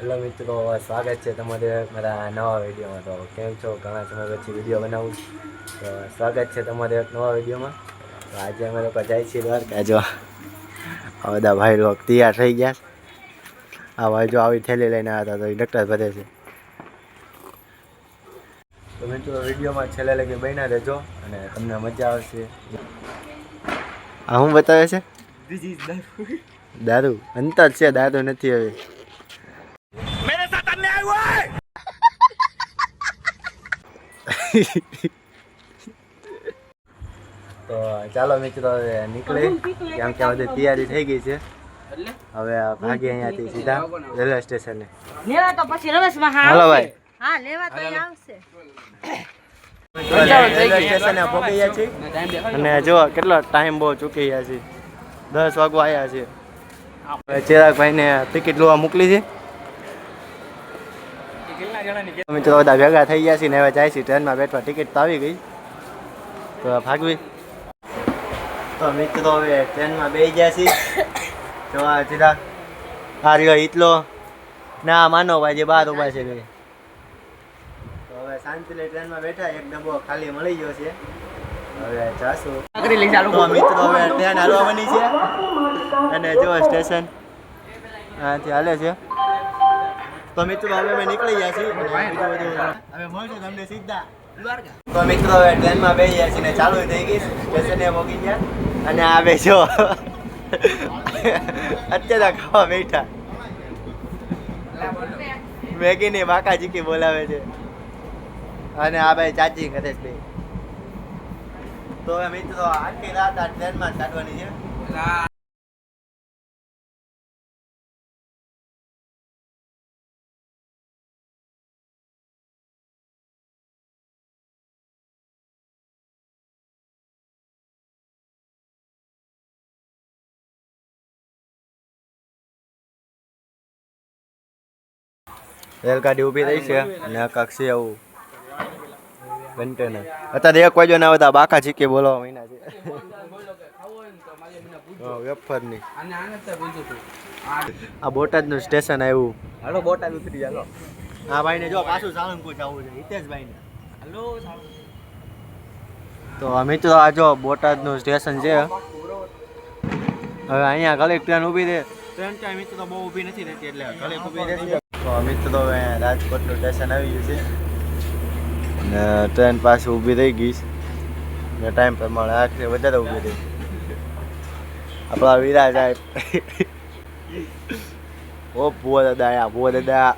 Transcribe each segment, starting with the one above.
Hello મિત્રો, સ્વાગત છે તમારે મારા નવા વિડીયોમાં. તો કેમ છો? ઘણા સમય પછી વિડીયો બનાવું તો સ્વાગત છે તમારે એક નવા વિડીયોમાં. તો આજે અમે લોકો જાય છીએ દ્વારકા. જો આ બધા ભાઈ લોકો તૈયાર થઈ ગયા. આ ભાઈ જો આવી થેલી લઈને આવ્યા હતા તો એ ડૉક્ટર ભરે છે. તો મિત્રો વિડીયોમાં છેલ્લે લગી બન્યા રહેજો અને તમને મજા આવશે. આ શું બતાવે છે? દારૂ અંતર છે, દારૂ નથી હવે. તો ચાલો મિત્રો હવે નીકળે, કેમ કે બધી તૈયારી થઈ ગઈ છે. હવે ભાગી અહીંયાથી સીધા રેલવે સ્ટેશને. લેવા તો પછી રમેશમાં હાલો ભાઈ. હા લેવા તો આવશે. રેલવે સ્ટેશને પહોંચી ગયા છીએ અને જો કેટલો ટાઈમ બહુ ચૂકી ગયા છીએ. 10 વાગવા આવ્યા છે. ચિરાગભાઈને ટિકિટ લેવા મોકલી છે. મિત્રો બધા ભેગા થઈ ગયા છીએ ને હવે જાય છે ટ્રેનમાં બેઠવા. ટિકિટ તો આવી ગઈ તો ભાગવી. તો મિત્રો હવે ટ્રેનમાં બેસી ગયા છીએ. જો આ સીધા આ રહ્યો ઈટલો ના માનો ભાઈ જે બહાર ઊભા છે. તો હવે શાંતિથી ટ્રેનમાં બેઠા, એક ડબ્બો ખાલી મળી ગયો છે. હવે જાશું. તો મિત્રો હવે ટ્રેન હાલવા બની છે અને જો સ્ટેશન અહીંથી હાલે છે. તો મિત્રો હવે અમે નીકળી ગયા છીએ. હવે મળશું તમને સીધા. તો મિત્રો હવે ટ્રેનમાં બેસી ગયા છીએ ને ચાલુ થઈ ગઈ. સ્ટેશને પહોંચી ગયા અને આવે જો અત્યારે ખાવા બેઠા. મેગીની બાકા ચીકી બોલાવે છે અને આ ભાઈ ચાચી કરે છે. તો હવે મિત્રો આખી રાત આ ટ્રેનમાં જ કાઢવાની છે. રેલગાડી ઊભી રહી છે અને કક્ષી આવું કન્ટેનર. અત્યારે 1 વાગ્યો ના બધા બાકા ચીકી બોલવા મહિના છે. વેફરની આ બોટાદનું સ્ટેશન આવ્યું. હાલો બોટાદ ઉતરી ચાલો. હા ભાઈને જો પાછું સાળંગપુર જવું છે હિતેશભાઈને. હાલો. તો મિત્રો આ જો બોટાદનું સ્ટેશન છે. હવે અહીંયા ઘણી ટ્રેન ઊભી છે. ટ્રેન ત્યાં મિત્રો બહુ ઊભી નથી રહેતી એટલે ઘણી ઊભી રહેતી. તો મિત્રો હવે રાજકોટનું સ્ટેશન આવી ગયું છે ને ટ્રેન પાછી ઊભી રહી ગઈ ને ટાઈમ પ્રમાણે આખરે વધારે ઊભી રહી. આપણા વિરાજ સાહેબ ઓ ભૂવો દાદા ભૂવો દાદા.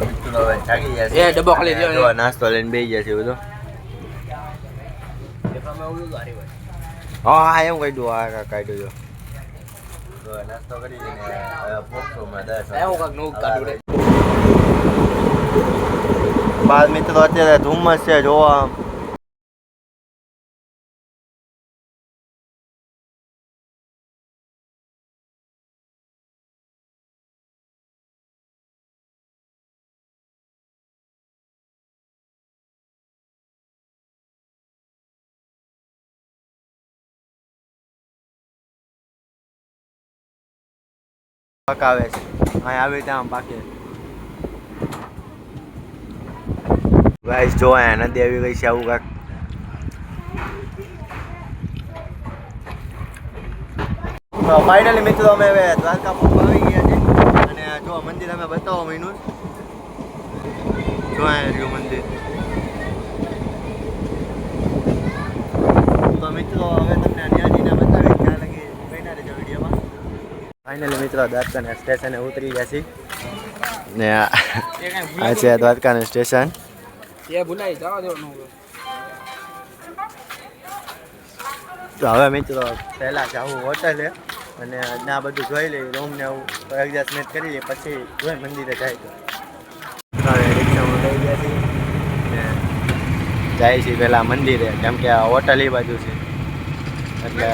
મિત્રો હવે જાગી ગયા છે. ડબ્બો ખાલી જો નાસ્તો લઈને બેસી ગયા છે બધો. હા એમ કહી દઉં. આ કાઢ્યો જો નાસ્તો કરી દઈને બાદ મિત્રો અત્યારે ધુમ્મસ છે જોવા. પકાવે છે અહીં આવી ત્યાં પાકે. ગાઈસ જો અહીંયા નદી આવી ગઈ છે આવું કાંક. ફાઇનલી મિત્રો અમે હવે દ્વારકા આવી ગયા છે અને જો મંદિર અમે બતાવો મહિનું જો અહીંયા રહ્યું મંદિર. તો મિત્રો હવે તમને ન્યાજીને બતાવી ત્યાં લગી બન્યા રહેજો વિડીયોમાં. ફાઇનલી મિત્રો દ્વારકાના સ્ટેશને ઉતરી ગયા છીએ ને આ છે દ્વારકાનું સ્ટેશન. તો હવે મિત્રો પહેલાં જાવું હોટલે અને ના બધું જોઈ લઈએ, રૂમને એવું એડજસ્ટમેન્ટ કરી લઈએ, પછી જોઈ મંદિરે જાય. તો હવે રિક્ષામાં લઈ ગયા છીએ ને જાય છીએ પહેલાં મંદિરે, કેમ કે આ હોટલ એ બાજુ છે એટલે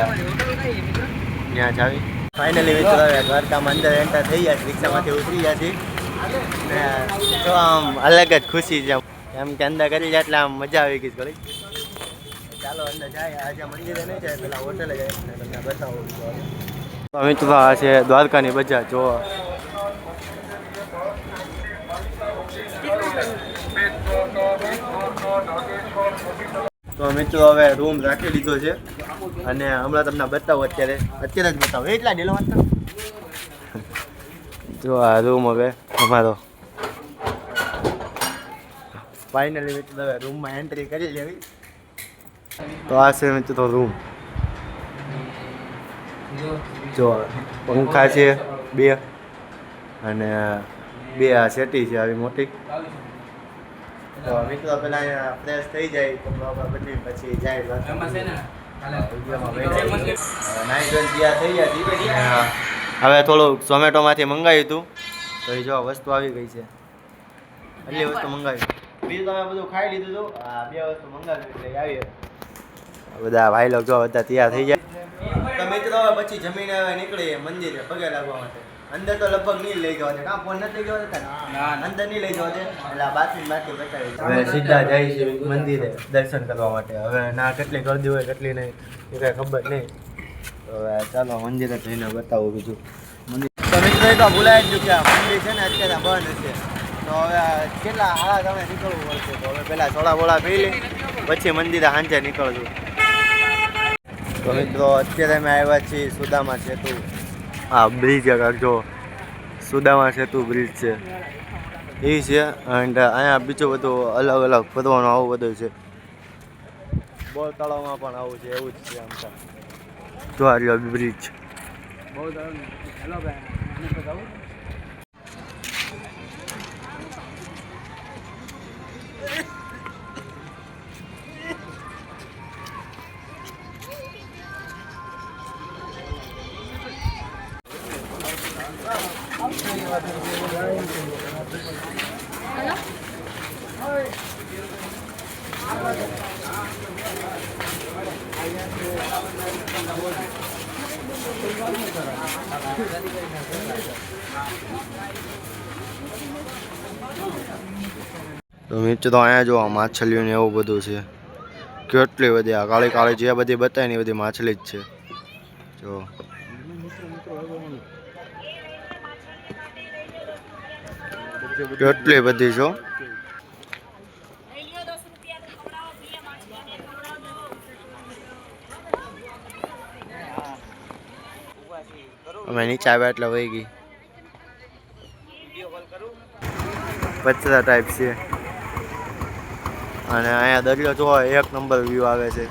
ત્યાં જાવી. ફાઇનલી મિત્રો હવે દ્વારકામાં અંદર એન્ટર થઈ ગયા છે. રિક્ષામાંથી ઉતરી ગયા છીએ ને તો આમ અલગ જ ખુશી છે એમ કે અંદર કરી જાય એટલે આમ મજા આવી ગઈ થોડી. ચાલો અંદર જાય. આજે મંદિરે નહીં જાય, પેલા હોટલે જાય તમને બતાવું. તો મિત્રો આ છે દ્વારકાની બજાર જો. તો મિત્રો હવે રૂમ રાખી લીધો છે અને હમણાં તમને બતાવું અત્યારે જ બતાવું એટલા ડેલો વાંચતા જો આ રૂમ હવે અમારો ફાઇનલી મિત્રો હવે રૂમમાં એન્ટ્રી કરી લેવી. તો આ છે મિત્રો રૂમ જો પંખા છે 2 અને 2 આ સેટી છે આવી મોટી. તો મિત્રો પેલા અહીંયા ફ્રેશ થઈ જાય કપડાં બદલી પછી જાય હવે થોડું ઝોમેટોમાંથી મંગાવ્યું હતું તો એ જો વસ્તુ આવી ગઈ છે. એટલી વસ્તુ મંગાવી બીજું તમે બધું ખાઈ લીધું હતું. આ 2 વસ્તુ મંગાવી એટલે આવી બધા ભાઈ લોકો જો બધા તૈયાર થઈ જાય. તો મિત્રો પછી જમીને હવે નીકળીએ મંદિરે પગે લાગવા માટે. અંદર તો લગભગ નહીં લઈ જવા દે. કાં ફોન નથી લઈ જવા અંદર નહીં લઈ જવા દે એટલે બાકી બતાવી. હવે સીધા જાય છે મંદિરે દર્શન કરવા માટે. હવે ના કેટલી ગરદી હોય કેટલી નહીં એ કાંઈ ખબર નહીં. તો હવે ચાલો મંદિરે જઈને બતાવું બીજું મંદિર. તો મિત્રો એ તો ભૂલાઈ જ ગયું કે આ મંદિર છે ને અત્યારે બંધ હશે. તો હવે કેટલા હાડા તમે નીકળવું પડશે. તો હવે પહેલાં સોડા બોળા પી લઈ પછી મંદિરે સાંજે નીકળશું. તો મિત્રો અત્યારે અમે આવ્યા છીએ સુદામા સેતુ. આ બ્રિજ જો સુદામા સેતુ બ્રિજ છે એ છે. એન્ડ અહીંયા બીજું બધું અલગ અલગ ફરવાનું આવું બધું છે. બોર તળાવમાં પણ આવું છે એવું જ છે આમ તો. જો આ રહ્યો બ્રિજ. તો મિત્રો અહીંયા જો માછલીઓ ને એવું બધું છે. કેટલી બધી આ કાળી કાળી જે બધી બતાવી ને એ બધી માછલી જ છે. જો કેટલી બધી છો. અમે નીચે આવ્યા એટલે વહી ગઈ. પથરા ટાઈપ છે અને અહીંયા દરિયો જો 1 નંબર વ્યૂ આવે છે.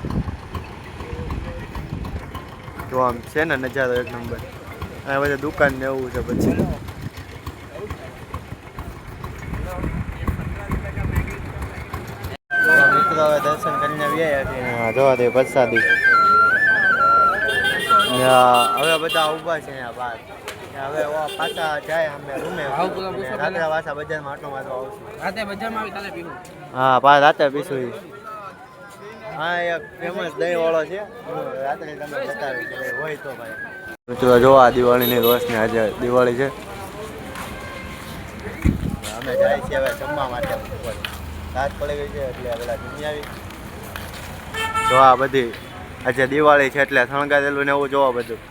તો આમ છે ને નજારો 1 નંબર. અહીંયા બધા દુકાન ને એવું છે. પછી મિત્રો હવે દર્શન કરીને આવ્યા જોવા દે પ્રસાદી. હવે બધા ઊભા છે અહીંયા બહાર. હવે પાછા જાય અમે રૂમે. રાત્રે પાછા બજારમાં આટલો મારવા આવશું. હા રાતે પીશું. હા એક ફેમસ દહીં વાળો છે રાત્રે તમે બતાવી હોય તો ભાઈ. મિત્રો જો આ દિવાળીની રોશની આજે દિવાળી છે. અમે જાય છીએ હવે જમવા માટે. રાત પડી ગઈ છે એટલે પેલા જમી આવી. જો આ બધી આજે દિવાળી છે એટલે શણગારેલું ને એવું જોવા બધું.